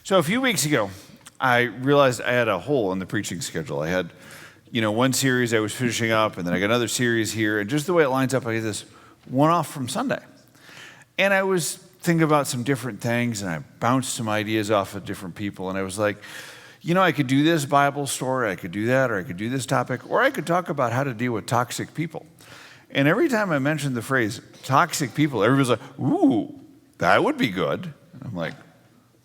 So a few weeks ago, I realized I had a hole in the preaching schedule. I had, one series I was finishing up, and then I got another series here, and just the way it lines up, I get this one off from Sunday. And I was thinking about some different things, and I bounced some ideas off of different people, and I was like, I could do this Bible story, I could do that, or I could do this topic, or I could talk about how to deal with toxic people. And every time I mentioned the phrase toxic people, everybody's like, ooh, that would be good. And I'm like,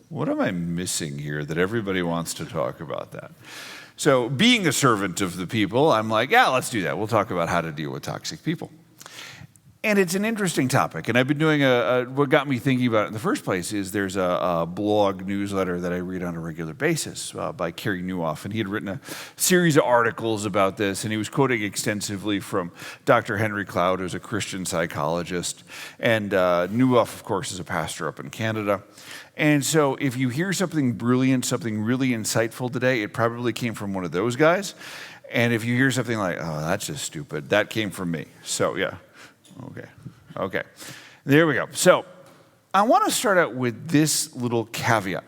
what am I missing here that everybody wants to talk about that? So being a servant of the people, I'm like, yeah, let's do that. We'll talk about how to deal with toxic people. And it's an interesting topic. And I've been doing what got me thinking about it in the first place is there's a blog newsletter that I read on a regular basis by Kerry Newhoff. And he had written a series of articles about this. And he was quoting extensively from Dr. Henry Cloud, who's a Christian psychologist. And Newhoff, of course, is a pastor up in Canada. And so if you hear something brilliant, something really insightful today, it probably came from one of those guys. And if you hear something like, oh, that's just stupid, that came from me. So, yeah. Okay. There we go. So I want to start out with this little caveat.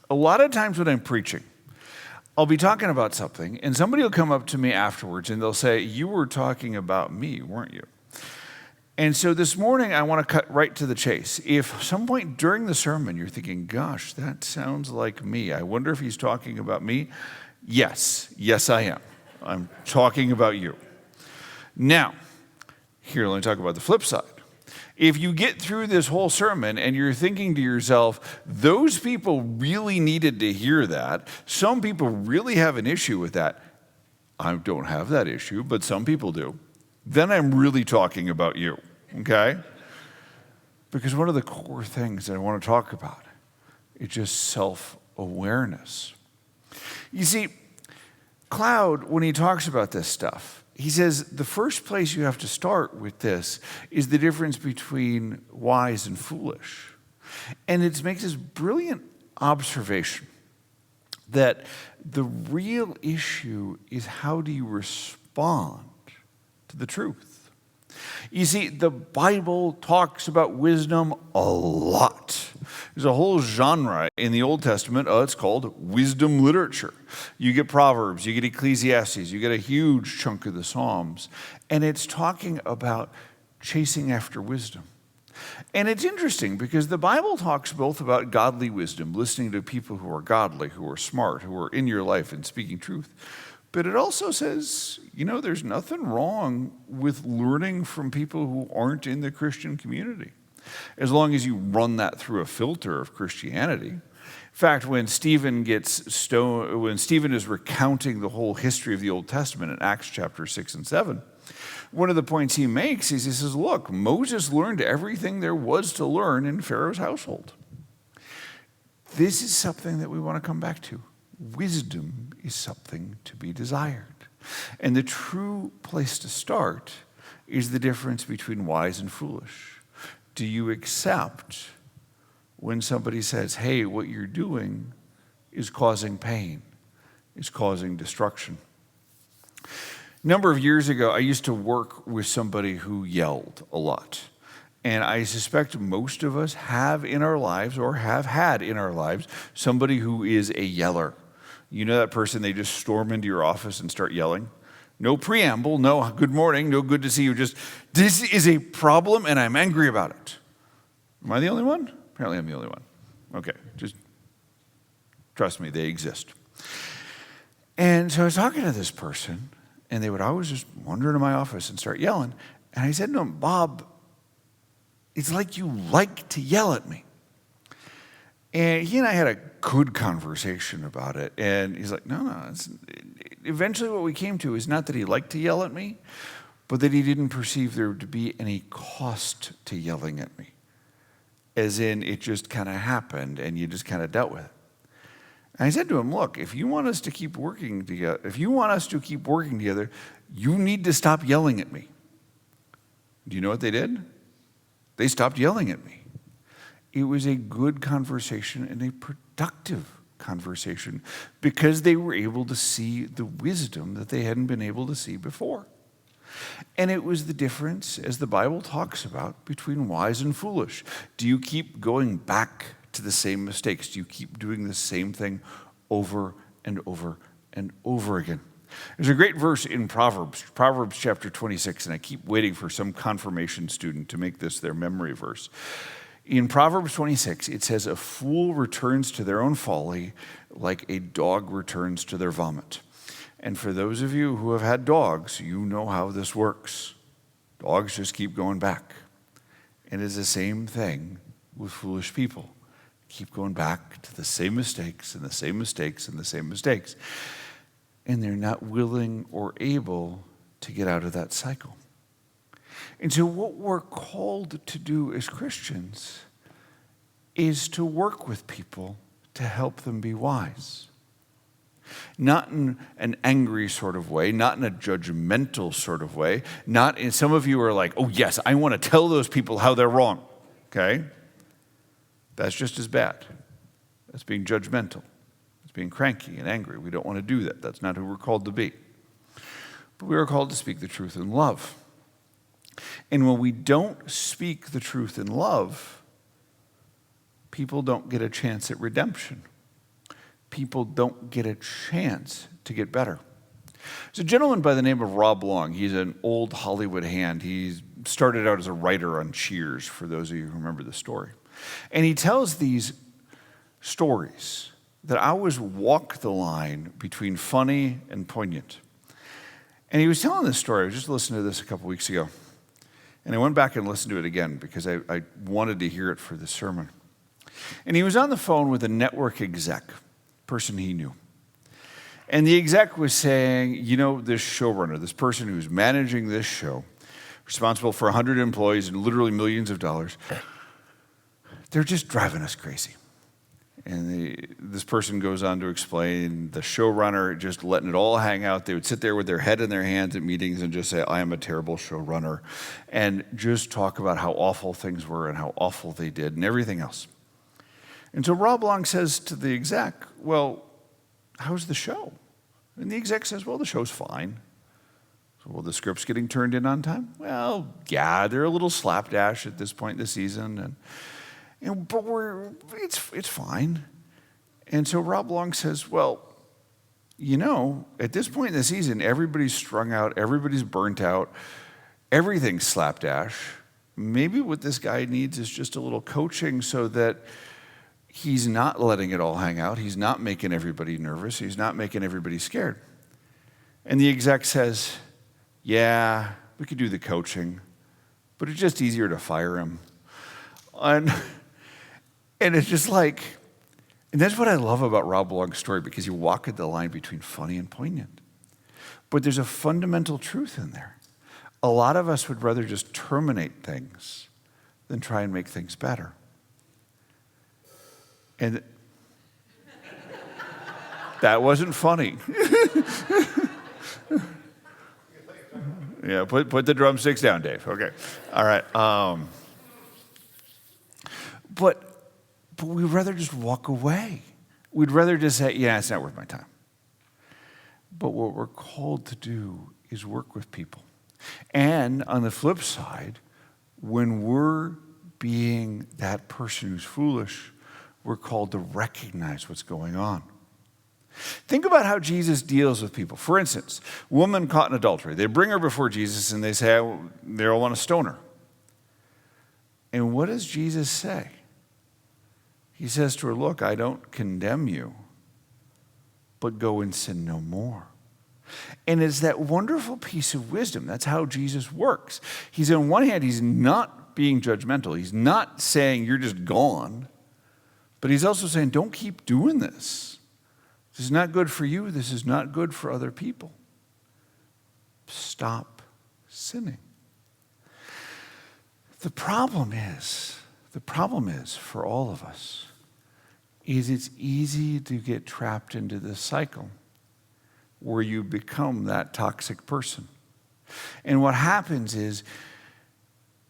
A lot of times when I'm preaching, I'll be talking about something, and somebody will come up to me afterwards, and they'll say, you were talking about me, weren't you? And so this morning, I want to cut right to the chase. If at some point during the sermon, you're thinking, gosh, that sounds like me. I wonder if he's talking about me. Yes, I am. I'm talking about you. Now, here, let me talk about the flip side. If you get through this whole sermon and you're thinking to yourself, those people really needed to hear that, some people really have an issue with that. I don't have that issue, but some people do. Then I'm really talking about you, okay? Because one of the core things that I want to talk about is just self-awareness. You see, Cloud, when he talks about this stuff, he says the first place you have to start with this is the difference between wise and foolish. And it makes this brilliant observation that the real issue is how do you respond to the truth. You see, the Bible talks about wisdom a lot. There's a whole genre in the Old Testament, it's called wisdom literature. You get Proverbs, you get Ecclesiastes, you get a huge chunk of the Psalms, and it's talking about chasing after wisdom. And it's interesting because the Bible talks both about godly wisdom, listening to people who are godly, who are smart, who are in your life and speaking truth. But it also says, there's nothing wrong with learning from people who aren't in the Christian community, as long as you run that through a filter of Christianity. In fact, when Stephen is recounting the whole history of the Old Testament in Acts chapter 6 and 7, one of the points he makes is he says, look, Moses learned everything there was to learn in Pharaoh's household. This is something that we want to come back to. Wisdom is something to be desired. And the true place to start is the difference between wise and foolish. Do you accept when somebody says, hey, what you're doing is causing pain, is causing destruction? A number of years ago, I used to work with somebody who yelled a lot. And I suspect most of us have in our lives or have had in our lives somebody who is a yeller. You know that person, they just storm into your office and start yelling? No preamble, no good morning, no good to see you, just this is a problem and I'm angry about it. Am I the only one? Apparently I'm the only one. Okay, just trust me, they exist. And so I was talking to this person and they would always just wander into my office and start yelling. And I said to him, Bob, it's like you like to yell at me. And he and I had a good conversation about it. And he's like, no. Eventually what we came to is not that he liked to yell at me, but that he didn't perceive there to be any cost to yelling at me. As in, it just kind of happened and you just kind of dealt with it. And I said to him, look, if you want us to keep working together, you need to stop yelling at me. Do you know what they did? They stopped yelling at me. It was a good conversation and a productive conversation because they were able to see the wisdom that they hadn't been able to see before. And it was the difference, as the Bible talks about, between wise and foolish. Do you keep going back to the same mistakes? Do you keep doing the same thing over and over and over again? There's a great verse in Proverbs chapter 26, and I keep waiting for some confirmation student to make this their memory verse. In Proverbs 26, it says, "A fool returns to their own folly like a dog returns to their vomit." And for those of you who have had dogs, you know how this works. Dogs just keep going back. And it's the same thing with foolish people. Keep going back to the same mistakes and the same mistakes and the same mistakes. And they're not willing or able to get out of that cycle. And so what we're called to do as Christians is to work with people to help them be wise. Not in an angry sort of way, not in a judgmental sort of way, not in, some of you are like, oh yes, I want to tell those people how they're wrong, okay? That's just as bad. That's being judgmental. It's being cranky and angry. We don't want to do that. That's not who we're called to be. But we are called to speak the truth in love. And when we don't speak the truth in love, people don't get a chance at redemption. People don't get a chance to get better. There's a gentleman by the name of Rob Long. He's an old Hollywood hand. He started out as a writer on Cheers, for those of you who remember the story. And he tells these stories that I always walk the line between funny and poignant. And he was telling this story. I was just listening to this a couple weeks ago. And I went back and listened to it again because I wanted to hear it for the sermon. And he was on the phone with a network exec, person he knew. And the exec was saying, you know, this showrunner, this person who's managing this show, responsible for 100 employees and literally millions of dollars, they're just driving us crazy. And this person goes on to explain the showrunner just letting it all hang out. They would sit there with their head in their hands at meetings and just say, I am a terrible showrunner, and just talk about how awful things were and how awful they did and everything else. And so Rob Long says to the exec, well, how's the show? And the exec says, well, the show's fine. So, well, the script's getting turned in on time? Well, yeah, they're a little slapdash at this point in the season, but it's fine. And so Rob Long says, well, you know, at this point in the season, everybody's strung out, everybody's burnt out, everything's slapdash. Maybe what this guy needs is just a little coaching so that he's not letting it all hang out. He's not making everybody nervous. He's not making everybody scared. And the exec says, yeah, we could do the coaching, but it's just easier to fire him. And it's just like, and that's what I love about Rob Long's story, because you walk at the line between funny and poignant. But there's a fundamental truth in there. A lot of us would rather just terminate things than try and make things better. And that wasn't funny. Yeah, put the drumsticks down, Dave. Okay. All right. But we'd rather just walk away. We'd rather just say, yeah, it's not worth my time. But what we're called to do is work with people. And on the flip side, when we're being that person who's foolish, we're called to recognize what's going on. Think about how Jesus deals with people. For instance, woman caught in adultery. They bring her before Jesus and they say, they all want to stone her. And what does Jesus say? He says to her, look, I don't condemn you, but go and sin no more. And it's that wonderful piece of wisdom. That's how Jesus works. He's on one hand, he's not being judgmental. He's not saying you're just gone. But he's also saying, don't keep doing this. This is not good for you. This is not good for other people. Stop sinning. The problem is for all of us, is it's easy to get trapped into this cycle where you become that toxic person. And what happens is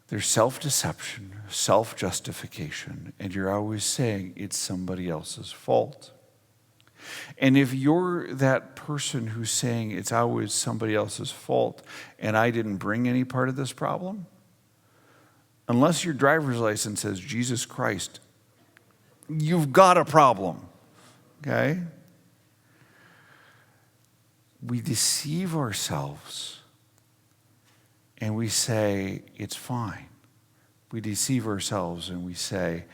there's self-deception, self-justification, and you're always saying it's somebody else's fault. And if you're that person who's saying it's always somebody else's fault and I didn't bring any part of this problem, unless your driver's license says Jesus Christ you've got a problem, okay? We deceive ourselves and we say, it's fine. We deceive ourselves and we say,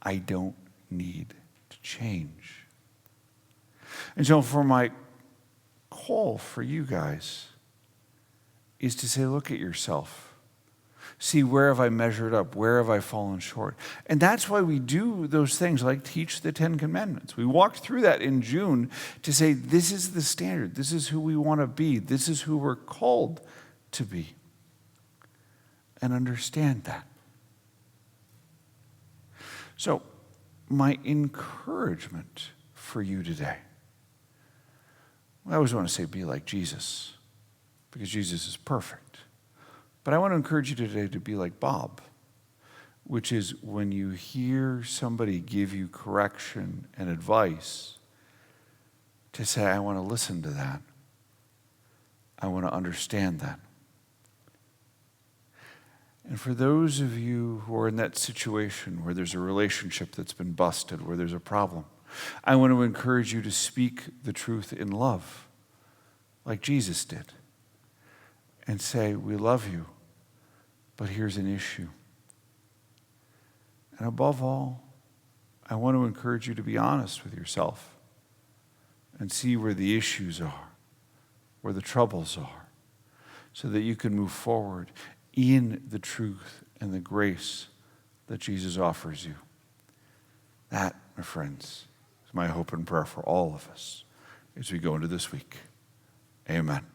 I don't need to change. And so for my call for you guys is to say, look at yourself. See, where have I measured up? Where have I fallen short? And that's why we do those things like teach the 10 Commandments. We walked through that in June to say, this is the standard. This is who we want to be. This is who we're called to be. And understand that. So, my encouragement for you today, I always want to say be like Jesus, because Jesus is perfect. But I want to encourage you today to be like Bob, which is when you hear somebody give you correction and advice, to say, I want to listen to that. I want to understand that. And for those of you who are in that situation where there's a relationship that's been busted, where there's a problem, I want to encourage you to speak the truth in love, like Jesus did. And say, we love you, but here's an issue. And above all, I want to encourage you to be honest with yourself and see where the issues are, where the troubles are, so that you can move forward in the truth and the grace that Jesus offers you. That, my friends, is my hope and prayer for all of us as we go into this week. Amen.